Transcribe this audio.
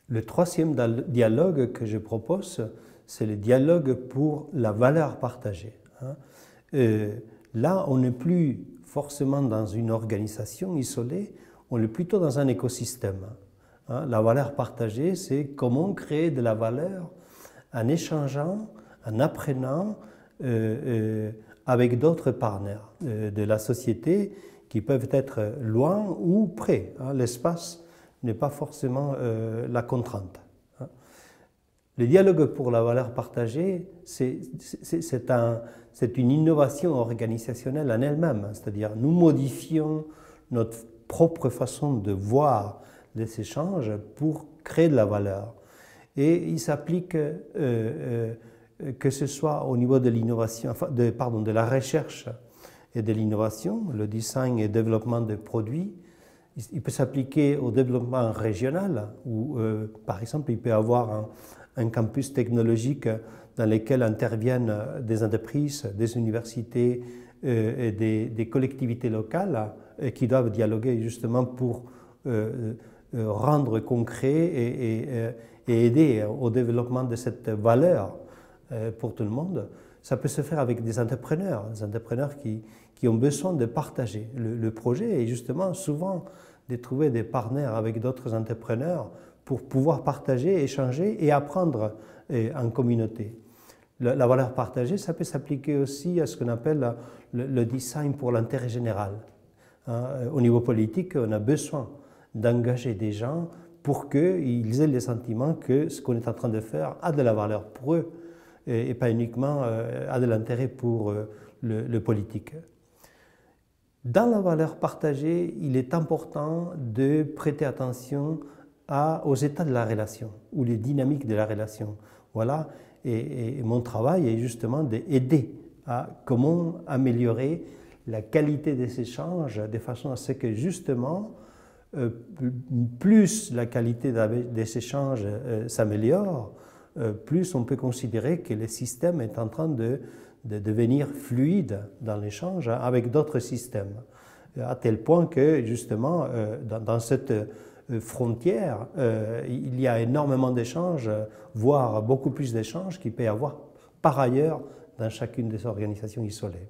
Le troisième dialogue que je propose, c'est le dialogue pour la valeur partagée. Là, on n'est plus forcément dans une organisation isolée, on est plutôt dans un écosystème. La valeur partagée, c'est comment créer de la valeur en échangeant, en apprenant avec d'autres partenaires de la société qui peuvent être loin ou près. L'espace n'est pas forcément la contrainte. Le dialogue pour la valeur partagée, c'est une innovation organisationnelle en elle-même, c'est-à-dire nous modifions notre propre façon de voir les échanges pour créer de la valeur. Et il s'applique que ce soit au niveau de l'innovation, enfin de la recherche et de l'innovation, le design et développement de produits. Il peut s'appliquer au développement régional, où par exemple il peut y avoir un campus technologique dans lequel interviennent des entreprises, des universités et des collectivités locales qui doivent dialoguer justement pour rendre concret et aider au développement de cette valeur pour tout le monde. Ça peut se faire avec des entrepreneurs qui ont besoin de partager le projet et justement souvent de trouver des partenaires avec d'autres entrepreneurs pour pouvoir partager, échanger et apprendre en communauté. La valeur partagée, ça peut s'appliquer aussi à ce qu'on appelle le design pour l'intérêt général. Au niveau politique, on a besoin d'engager des gens pour qu'ils aient le sentiment que ce qu'on est en train de faire a de la valeur pour eux et pas uniquement a de l'intérêt pour le politique. Dans la valeur partagée, il est important de prêter attention aux états de la relation ou les dynamiques de la relation. Voilà, et mon travail est justement d'aider à comment améliorer la qualité des échanges de façon à ce que justement, plus la qualité des échanges s'améliore, plus on peut considérer que le système est en train de devenir fluide dans l'échange avec d'autres systèmes, à tel point que justement dans cette frontière, il y a énormément d'échanges, voire beaucoup plus d'échanges qu'il peut y avoir par ailleurs dans chacune des organisations isolées.